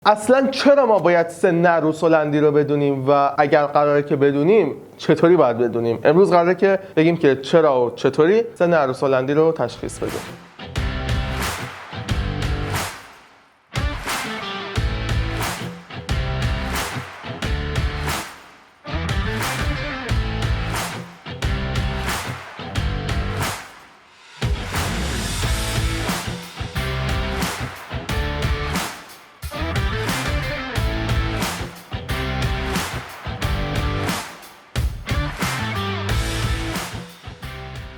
اصلا چرا ما باید سن عروس هلندی رو بدونیم و اگر قراره که بدونیم چطوری باید بدونیم؟ امروز قراره که بگیم که چرا و چطوری سن عروس هلندی رو تشخیص بدیم.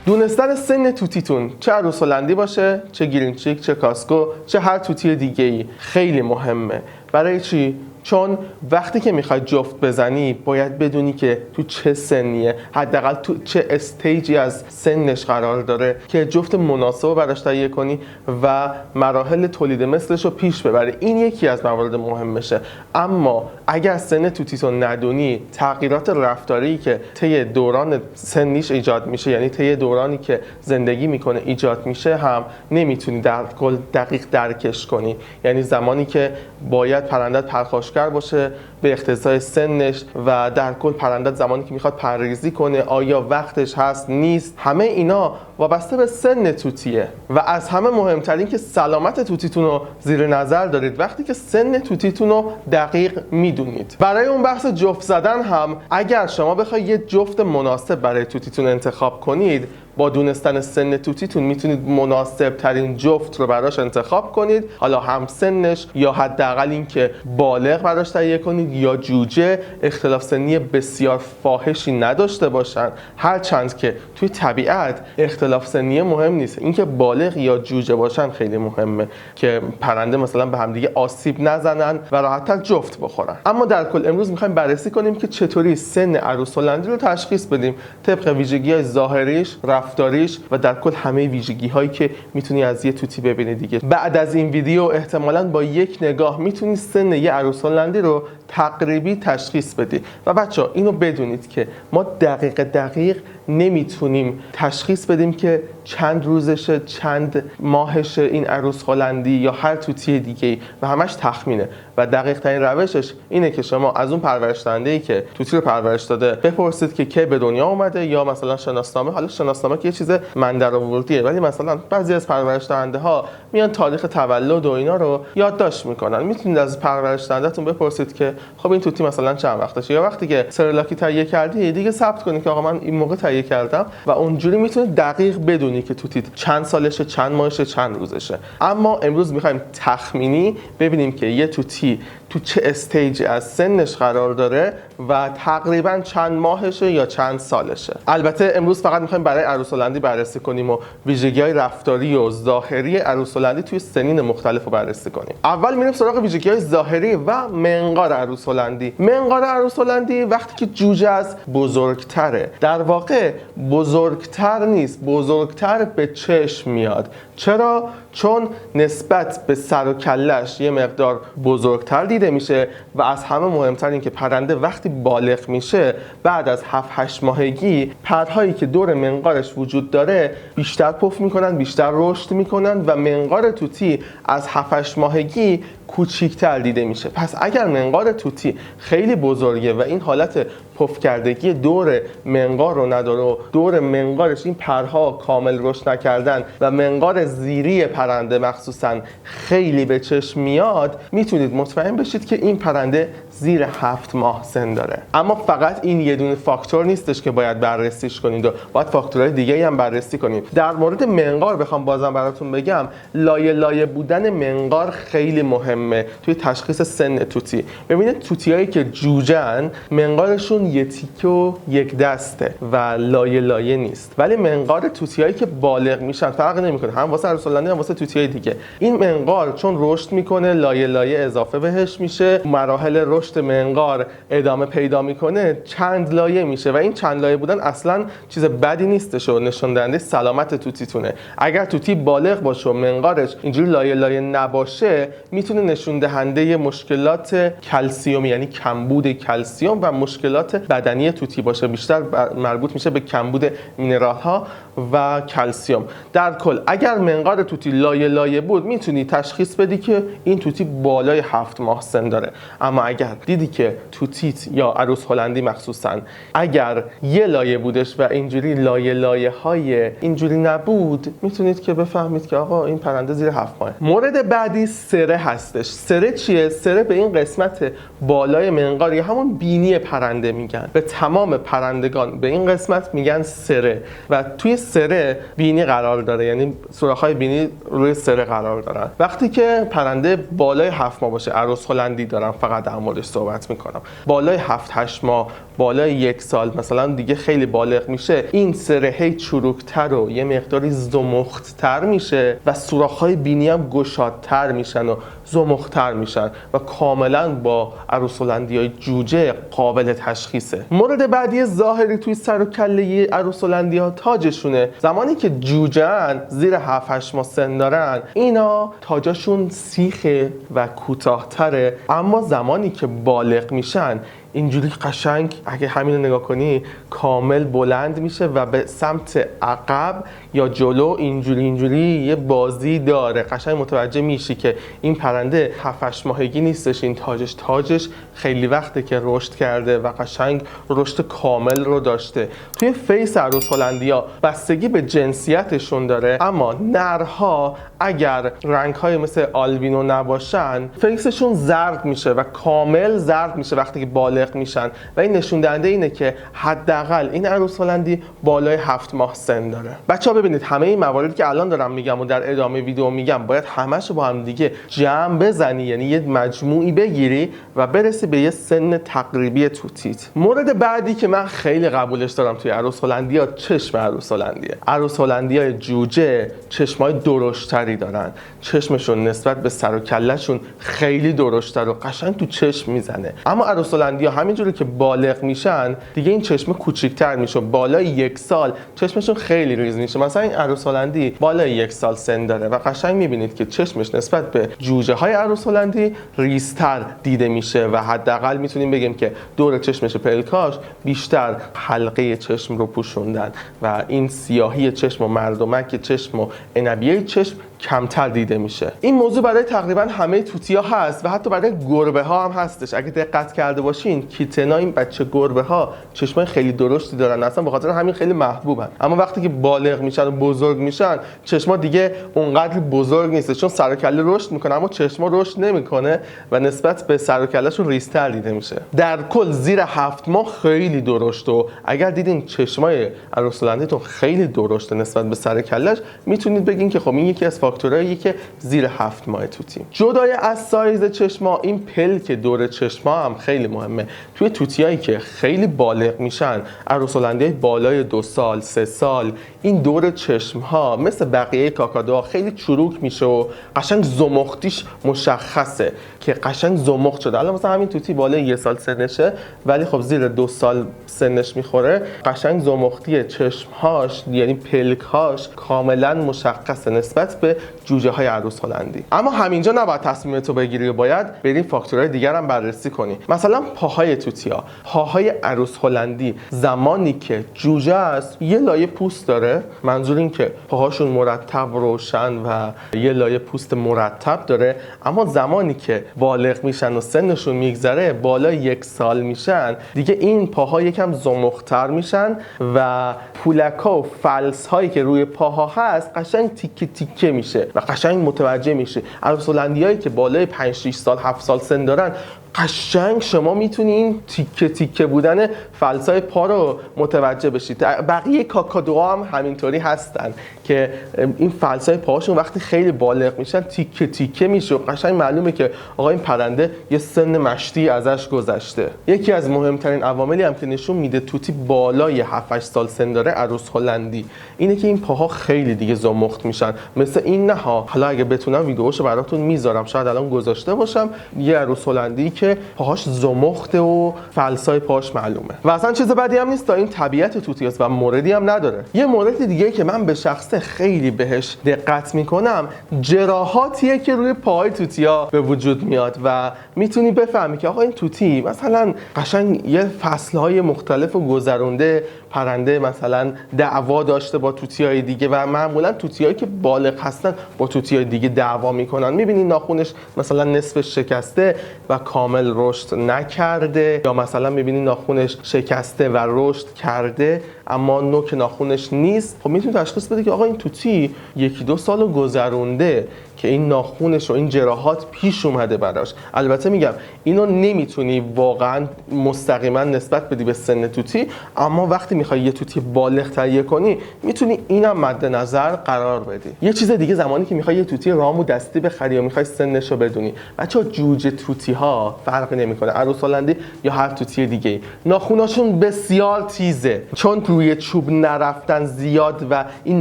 دونستن سن توتیتون، چه عروس هلندی باشه، چه گرینچیک، چه کاسکو، چه هر توتی دیگه ای، خیلی مهمه. برای چی؟ چون وقتی که میخوای جفت بزنی باید بدونی که تو چه سنیه، حداقل تو چه استیجی از سنش قرار داره که جفت مناسب براش تهیه کنی و مراحل تولید مثلش رو پیش ببری. این یکی از موارد مهمشه. اما اگر سن توتیتون ندونی، تغییرات رفتاری که طی دوران سنیش ایجاد میشه، یعنی طی دورانی که زندگی میکنه ایجاد میشه، هم نمیتونی در کل دقیق درکش کنی. یعنی زمانی که باید پرندت پرخاشگر باشه به اقتضای سنش و در کل پرندت زمانی که میخواد پرریزی کنه آیا وقتش هست نیست، همه اینا وابسته به سن توتیه. و از همه مهمترین که سلامت توتیتون رو زیر نظر دارید وقتی که سن توتیتون رو دقیق میدونید. برای اون بحث جفت زدن هم اگر شما بخواید یه جفت مناسب برای توتیتون انتخاب کنید، با دونستن سن توتیتون میتونید مناسب ترین جفت رو براش انتخاب کنید، حالا هم سنش یا حداقل این که بالغ براش تهیه کنید یا جوجه، اختلاف سنی بسیار فاحشی نداشته باشن. هرچند که توی طبیعت اختلاف سنی مهم نیست، اینکه بالغ یا جوجه باشن خیلی مهمه که پرنده مثلا به همدیگه آسیب نزنن و راحت‌تر جفت بخورن. اما در کل امروز می‌خوایم بررسی کنیم که چطوری سن عروس هلندی رو تشخیص بدیم طبق ویژگی‌های ظاهریش، رفتاریش و در کل همه ویژگی‌هایی که میتونی از یه توتی ببینی دیگه. بعد از این ویدیو احتمالاً با یک نگاه میتونی سن یه عروس هلندی رو تقریبی تشخیص بدی. و بچه‌ها اینو بدونید که ما دقیق نمیتونیم تشخیص بدیم که چند روزشه، چند ماهشه این عروس هلندی یا هر توتی دیگه و همش تخمینه. و دقیق ترین روشش اینه که شما از اون پرورش دهنده‌ای که توتی رو پرورش داده بپرسید که کی به دنیا اومده، یا مثلا شناسنامه. حالا شناسنامه که یه چیز من درآوردیه، ولی مثلا بعضی از پرورش دهنده‌ها میان تاریخ تولد و اینا رو یادداشت میکنن. میتونید از پرورش دهنده‌تون بپرسید که خب این توتی مثلا چند وقتشه، یا وقتی که سرلاکی تهیه کردی دیگه ثبت کنید که آقا من این موقع تهیه کردم، و اونجوری میتونید دقیق بدونی که توتیت چند سالشه، چند ماهشه، چند روزشه. اما امروز میخوایم تخمینی ببینیم که یه توتی تو چه استیج از سنش قرار داره و تقریبا چند ماهشه یا چند سالشه. البته امروز فقط میخوایم برای عروس هلندی بررسی کنیم و ویژگی‌های رفتاری و ظاهری عروس هلندی توی سنین مختلف رو بررسی کنیم. اول میریم سراغ ویژگی‌های ظاهری و منقار عروس هلندی. منقار عروس هلندی وقتی که جوجه از بزرگتره، در واقع بزرگتر نیست، بزرگتر به چشم میاد. چرا؟ چون نسبت به سر و کلش یه مقدار بزرگتر دیده میشه و از همه مهمتر این که پرنده وقتی بالغ میشه بعد از 7-8 ماهگی پرهایی که دور منقارش وجود داره بیشتر پف میکنن، بیشتر رشد میکنن و منقار توتی از 7-8 ماهگی کوچیک‌تر دیده میشه. پس اگر منقار توتی خیلی بزرگه و این حالت پف کردگی دور منقار رو نداره و دور منقارش این پرها کامل رشد نکردن و منقار زیری پرنده مخصوصا خیلی به چشم میاد، میتونید مطمئن بشید که این پرنده زیر 7 ماه سن داره. اما فقط این یه دونه فاکتور نیستش که باید بررسیش کنید و باید فاکتورهای دیگه‌ای هم بررسی کنید. در مورد منقار بخوام بازم براتون بگم، لایه بودن منقار خیلی مهمه توی تشخیص سن توتی. ببینید توتیایی که جوجه‌ان منقارشون یه تیکه و یک دسته و لایه نیست، ولی منقار توتیایی که بالغ میشن فرق نمیکنه، هم واسه عروس هلندی هم واسه توتیای دیگه. این منقار چون رشد میکنه لایه اضافه بهش میشه، مراحل رشد منقار ادامه پیدا میکنه، چند لایه میشه و این چند لایه بودن اصلا چیز بدی نیستش و نشون دهنده سلامت توتیتونه. اگر توتی بالغ باشه و منقارش اینجوری لایه نباشه میتونه نشون دهنده مشکلات کلسیوم، یعنی کمبود کلسیوم و مشکلات بدنی توتی باشه. بیشتر مربوط میشه به کمبود مینرال ها و کلسیوم. در کل اگر منقار توتی لایه لایه بود میتونی تشخیص بدی که این توتی بالای 7 ماه سن داره. اما اگر دیدی که توتیت یا عروس هلندی مخصوصا اگر یه لایه بودش و اینجوری لایه های اینجوری نبود، میتونید که بفهمید که آقا این پرنده زیر 7 ماه. مورد بعدی سره هستش. سره چیه؟ سره به این قسمت بالای منقار یا همون بینی پرنده میگن. به تمام پرندگان به این قسمت میگن سره و توی سره بینی قرار داره، یعنی سوراخ‌های بینی روی سره قرار دارن. وقتی که پرنده بالای 7 ماه باشه، عروس هلندی دارم فقط در موردش صحبت میکنم، بالای 7-8 ماه، بالای 1 سال مثلا دیگه خیلی بالغ میشه، این سره هی چروکتر و یه مقداری زمخت‌تر میشه و سوراخ‌های بینی هم گشادتر میشن و زمخت‌تر میشن و کاملا با عروس هلندی‌های جوجه قابل تشخیصه. مورد بعدی ظاهری توی سر و کله عروس هلندی‌ها تاجشونه. زمانی که جوجه‌ان زیر 7-8 ماه سن دارن، اینا تاجاشون سیخه و کوتاه‌تره، اما زمانی که بالغ میشن اینجوری قشنگ اگه همین رو نگاه کنی کامل بلند میشه و به سمت عقب یا جلو اینجوری یه بازی داره. قشنگ متوجه میشی که این پرنده 7-8 ماهگی نیستش، این تاجش خیلی وقته که رشد کرده و قشنگ رشد کامل رو داشته. توی فیس عروس هلندیا بستگی به جنسیتشون داره، اما نرها اگر رنگ‌های مثل آلبینو نباشن فیسشون زرد میشه و کامل زرد میشه وقتی که بالغ میشن و این نشون دهنده اینه که حداقل این عروس هلندی بالای 7 ماه سن داره. بچه‌ها ببینید همه این مواردی که الان دارم میگم و در ادامه ویدیو میگم باید همه‌شو با هم دیگه جمع بزنی، یعنی یه مجموعی بگیری و برسی به یه سن تقریبی توتیت. مورد بعدی که من خیلی قبولش دارم توی عروس هلندیا چشم عروس هلندیه. عروس هلندیای جوجه چشمای درشتری دارن، چشمشون نسبت به سر و کلهشون خیلی درشتر و قشنگ تو چشم میزنه. اما عروس هلندیا همینجوری که بالغ میشن دیگه این چشم کوچیک‌تر میشه، بالای 1 سال چشمشون خیلی ریز میشه. مثلا این عروس هلندی بالای 1 سال سن داره و قشنگ میبینید که چشمش نسبت به جوجه های عروس هلندی ریزتر دیده میشه و حداقل میتونیم بگیم که دور چشمش پلکاش بیشتر حلقه چشم رو پوشوندن و این سیاهی چشم و مردمک چشم و عنبیه چشم کمتر دیده میشه. این موضوع برای تقریبا همه توتیا هست و حتی برای گربه ها هم هستش. اگه دقت کرده باشین کیتنا، این بچه گربه ها چشمای خیلی درشتی دارن، اصلا به خاطر همین خیلی محبوبن. اما وقتی که بالغ میشن و بزرگ میشن چشما دیگه اونقدر بزرگ نیست، چون سر و کله رشد میکنه اما چشما رشد نمیکنه و نسبت به سر و کلهشون ریزتر دیده میشه. در کل زیر 7 ماه خیلی درشت و اگر دیدین چشمای عروس هلندیتون خیلی درشته نسبت به سر کلهش، میتونید بگین که خب این یکی از فاکتورایی که زیر 7 ماه توتی. جدای از سایز چشما، این پلک دور چشما هم خیلی مهمه. توی توتیایی که خیلی بالغ میشن، عروس هلندی بالای 2 سال 3 سال، این دور چشم ها مثل بقیه کاکادوها خیلی چروک میشه و قشنگ زمختیش مشخصه که قشنگ زمخت شده. الان مثلا همین توتی بالای 1 سال سنشه ولی خب زیر 2 سال سنش میخوره، قشنگ زمختی چشمهاش یعنی پلکهاش کاملا مشخصه نسبت به جوجه های عروس هلندی. اما همینجا نباید تصمیمتو بگیری و باید بریم فاکتورهای دیگر هم بررسی کنی. مثلا پاهای توتیا، پاهای عروس هلندی زمانی که جوجه است یه لایه پوست داره، منظور این که پاهاشون مرتب روشن و یه لایه پوست مرتب داره، اما زمانی که بالغ میشن و سنشون میگذره بالای 1 سال میشن دیگه این پاها یکم زمخت‌تر میشن و پولکا و فلس هایی که روی پاها هست قشنگ تیکه تیکه میشه و قشنگ متوجه میشه. عروس هلندیایی که بالای 5-6 سال 7 سال سن دارن قشنگ شما میتونین تیکه تیکه بودن فلسای پا رو متوجه بشید. بقیه کاکادوها هم همینطوری هستن که این فلسای پاهاشون وقتی خیلی بالغ میشن تیکه تیکه میشه و قشنگ معلومه که آقا این پرنده یه سن مشتی ازش گذشته. یکی از مهمترین عواملی هم که نشون میده توتی بالای 7-8 سال سن داره عروس هلندی اینه که این پاها خیلی دیگه زمخت میشن. مثل این نه ها، حالا اگه بتونم ویدیوشو براتون میذارم، شاید الان گذاشته باشم، یه عروس هلندی که پاهاش زمخته و فلسای پاهاش معلومه و اصلا چیز بدی هم نیست، تا این طبیعت توتی است و موردی هم نداره. یه مورد دیگه که من به شخصه خیلی بهش دقت میکنم جراحاتیه که روی پاهای توتیا به وجود میاد و میتونی بفهمی که آقا این توتی مثلا قشنگ یه فصلهای مختلف و گذرونده، پرنده مثلا دعوا داشته با توتیای دیگه و معمولا توتیایی که بالغ هستن با توتیای دیگه دعوا میکنن. میبینی ناخونش مثلا نصفش شکسته و کامل رشد نکرده، یا مثلا میبینی ناخونش شکسته و رشد کرده اما نوک ناخونش نیست. خب میتونی تشخیص بده که آقا این توتی 1-2 سال گذرونده که این ناخونش و این جراحات پیش اومده براش. البته میگم اینو نمیتونی واقعا مستقیما نسبت بدی به سن توتی، اما وقتی میخوای یه توتی بالغ تهیه کنی میتونی اینم مد نظر قرار بدی. یه چیز دیگه زمانی که میخوای یه توتی رام و دستی بخری یا میخوای سنشو بدونی، بچه‌ها جوجه توتی ها فرقی نمیکنه، عروس هلندی یا هر توتی دیگه، ناخوناشون بسیار تیزه چون روی چوب نرفتن زیاد و این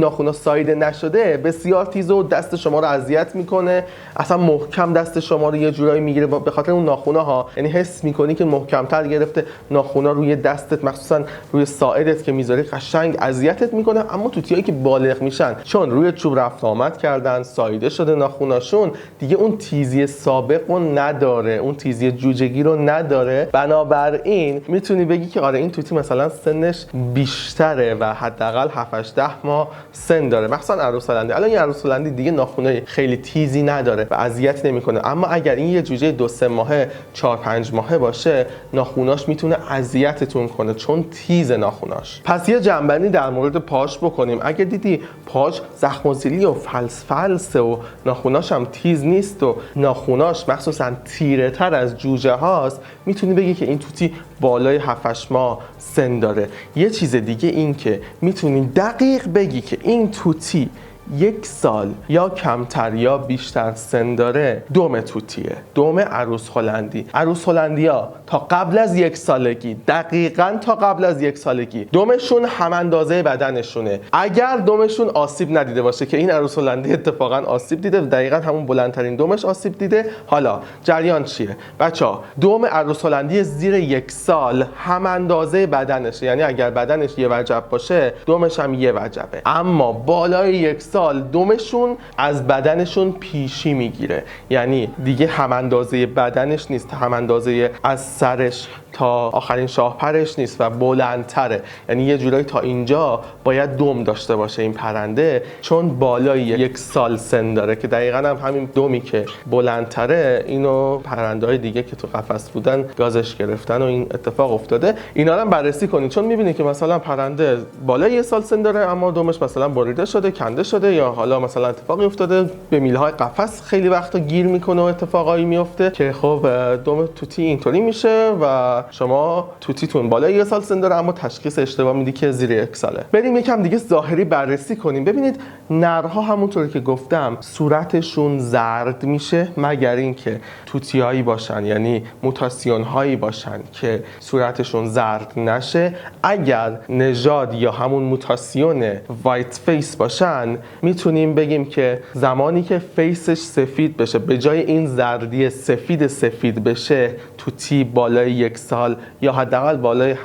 ناخونا ساییده نشده، بسیار تیزه و دست شما رو اذیت میکنه، اصلا محکم دست شما رو یه جورایی میگیره به خاطر اون ناخونا ها. یعنی حس میکنی که محکمتر گرفته، ناخونا روی دستت مخصوصا روی ساعدت که میذاری قشنگ اذیتت میکنه. اما توتیایی که بالغ میشن چون روی چوب رفت آمد کردن، ساییده شده ناخوناشون، دیگه اون تیزی سابق رو نداره، اون تیزی جوجگی رو نداره. بنابراین میتونی بگی که آره این توتی مثلا سنش بیشتره و حداقل 7-8 ماه سن داره، مخصوصا عروس هلندی. الان یه عروس هلندی دیگه ناخونای خیلی تیزی نداره و اذیت نمیکنه، اما اگر این یه جوجه 2-3 ماهه 4-5 ماهه باشه ناخوناش میتونه اذیتتون کنه چون تیز ناخوناش. پس یه جنبندی در مورد پاش بکنیم. اگه دیدی پاش زخم‌وزیلی و فلس و ناخوناش هم تیز نیست و ناخوناش مخصوصا تیره تر از جوجه هاست، میتونی بگی که این توتی بالای 7-8 ماه سن داره. یه چیز دیگه این که میتونی دقیق بگی که این توتی 1 سال یا کمتر یا بیشتر سن داره، دم توتیه، دم عروس هلندی. عروس هلندیا تا قبل از 1 سالگی، دقیقاً تا قبل از 1 سالگی دمشون هم اندازه بدنشونه. اگر دمشون آسیب ندیده باشه که این عروس هلندی اتفاقاً آسیب دیده، دقیقاً همون بلندترین دمش آسیب دیده. حالا جریان چیه بچه‌ها؟ دم عروس هلندی زیر 1 سال هم اندازه بدنشه، یعنی اگر بدنش یه وجب باشه دمش هم یه وجبه. اما بالای 1 سال دمشون از بدنشون پیشی میگیره، یعنی دیگه هم اندازه بدنش نیست، هم اندازه از سرش تا آخرین شاهپرش نیست و بلندتره. یعنی یه جورایی تا اینجا باید دم داشته باشه این پرنده چون بالای 1 سال سن داره، که دقیقاً هم همین دمی که بلندتره اینو پرنده‌های دیگه که تو قفس بودن گازش گرفتن و این اتفاق افتاده. اینا رو هم بررسی کنید چون می‌بینید که مثلا پرنده بالای 1 سال سن داره اما دمش مثلا بریده شده، کنده شده، یا حالا مثلا اتفاقی افتاده به میلهای قفس خیلی وقتا گیر میکنه و اتفاقایی میفته که خب دم توتی اینطوری میشه و شما توتیتون بالای 1 سال سن داره اما تشخیص اشتباه میدی که زیر 1 ساله. بریم یکم دیگه ظاهری بررسی کنیم. ببینید نرها همونطوری که گفتم صورتشون زرد میشه مگر اینکه توتیایی باشن، یعنی موتاسیون هایی باشن که صورتشون زرد نشه. اگر نژاد یا همون موتاسیون وایت فیس باشن میتونیم بگیم که زمانی که فیسش سفید بشه به جای این زردی سفید بشه، توتی بالای 1 سال یا حداقل بالای 8-9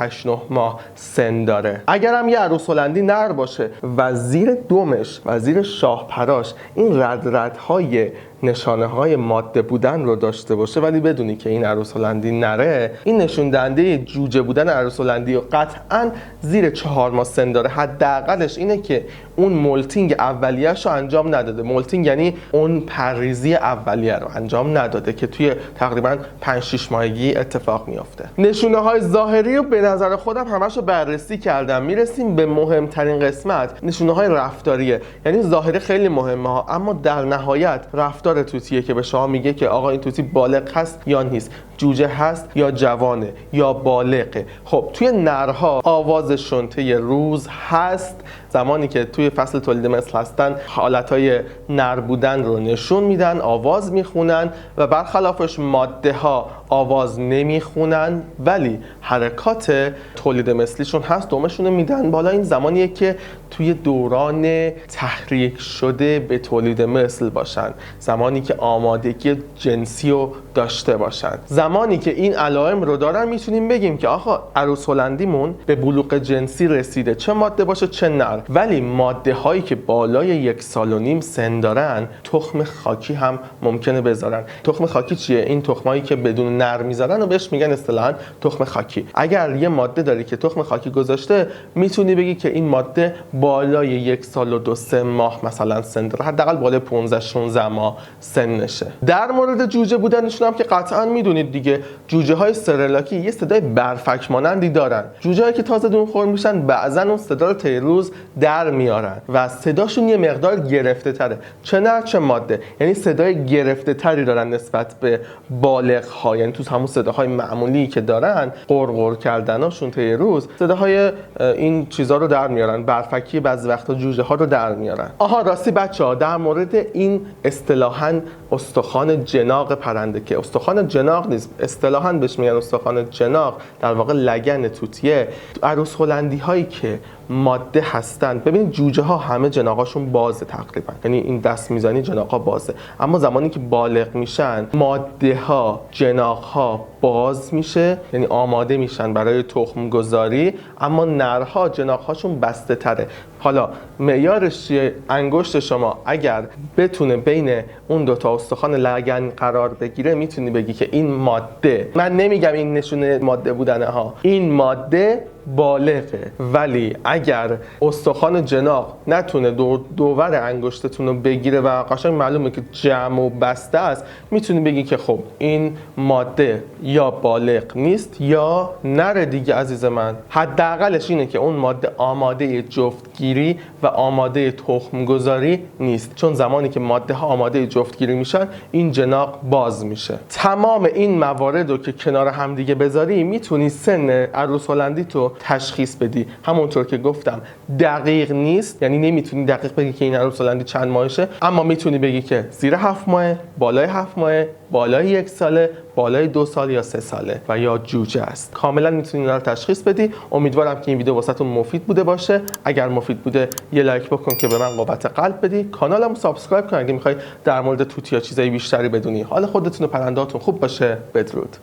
ماه سن داره. اگر هم یه عروس هلندی نر باشه و زیر دمش و زیر شاهپراش این ردهای نشانه های ماده بودن رو داشته باشه ولی بدونی که این عروس هلندی نره، این نشون دهنده جوجه بودن عروس هلندی و قطعاً زیر 4 ماه سن داره. حداقلش اینه که اون مولتینگ اولیه‌شو انجام نداده. مولتینگ یعنی اون پرریزی اولیه رو انجام نداده که توی تقریباً 5-6 ماهگی اتفاق میافته. نشونه های ظاهری رو به نظر خودم همشو بررسی کردم. میرسیم به مهمترین قسمت، نشونه های رفتاریه. یعنی ظاهری خیلی مهمه ها اما در نهایت رفتار توتیه که به شما میگه که آقا این توتی بالغ هست یا نیست، جوجه هست یا جوانه یا بالغه. خب توی نرها آوازشون طی روز هست، زمانی که توی فصل تولید مثل هستن حالتهای نر بودن رو نشون میدن، آواز میخونن و برخلافش ماده ها آواز نمیخونن ولی حرکات تولید مثلیشون هست، دمشون رو میدن بالا. این زمانیه که توی دوران تحریک شده به تولید مثل باشن، زمانی که آمادگی جنسی رو داشته باشن. زمانی که این علائم رو دارن میتونیم بگیم که آقا عروس هلندیمون به بلوغ جنسی رسیده، چه ماده باشه چه نر. ولی ماده هایی که بالای 1.5 سال سن دارن تخم خاکی هم ممکنه بذارن. تخم خاکی چیه؟ این تخمایی که بدون نر میذارن و بهش میگن اصطلاحاً تخم خاکی. اگر یه ماده داری که تخم خاکی گذاشته، میتونی بگی که این ماده بالای 1 سال و 2-3 ماه مثلا سن داره، حداقل بالای 15-16 ماه سنشه. در مورد جوجه بودنشون هم که قطعا میدونید دیگه، جوجه های سرلاکی یه صدای برفک مانندی دارن. جوجه هایی که تازه دون خور میشن بعضا اون صدا رو طی روز در میارن و صداشون یه مقدار گرفته تره، چه نر چه ماده. یعنی صدای گرفته تری دارن نسبت به بالغ ها، یعنی تو همون صداهای معمولی که دارن، قرقر کردناشون طی روز صداهای این چیزا رو در میارن، برفکی بعضی وقتا جوجه ها رو در میارن. آها راستی بچه‌ها، در مورد این اصطلاحاً استخوان جناق پرنده، که استخوان جناق نیست، اصطلاحاً بهش میگن استخوان جناق، در واقع لگن توتیه. عروس هلندی هایی که ماده هستن، ببینید جوجه ها همه جناقاشون بازه تقریبا، یعنی این دست میزنی جناقا بازه، اما زمانی که بالغ میشن ماده ها جناق ها باز میشه، یعنی آماده میشن برای تخم گذاری، اما نرها جناق هاشون بسته تره. حالا معیارش چیه؟ انگشت شما اگر بتونه بین اون دوتا استخوان لگن قرار بگیره، میتونی بگی که این ماده، من نمیگم این نشونه ماده بودنه ها، این ماده بالغه. ولی اگر استخوان جناق نتونه دوور انگشتتون رو بگیره و قشنگ معلومه که جمع و بسته است، میتونی بگی که خب این ماده یا بالغ نیست یا نره دیگه عزیز من. حداقلش اینه که اون ماده آماده جفتگیری و آماده تخم گذاری نیست، چون زمانی که ماده ها آماده جفتگیری میشن این جناق باز میشه. تمام این موارد رو که کنار هم دیگه بذاری، میتونی سن عروس هلندی تو تشخیص بدی. همونطور که گفتم دقیق نیست، یعنی نمیتونی دقیق بگی که این عروس هلندی چند ماهشه، اما میتونی بگی که زیر 7 ماه، بالای 7 ماه، بالای 1 ساله، بالای 2 سال یا 3 ساله و یا جوجه است. کاملا میتونی اینا رو تشخیص بدی. امیدوارم که این ویدیو واسهتون مفید بوده باشه. اگر مفید بوده یه لایک بکن که به من قوت قلب بدی. کانالمو سابسکرایب کن اگه میخوای در مورد توتی یا چیزای بیشتری بدونی. حال خودتون و پرنده‌هاتون خوب باشه. بدرود.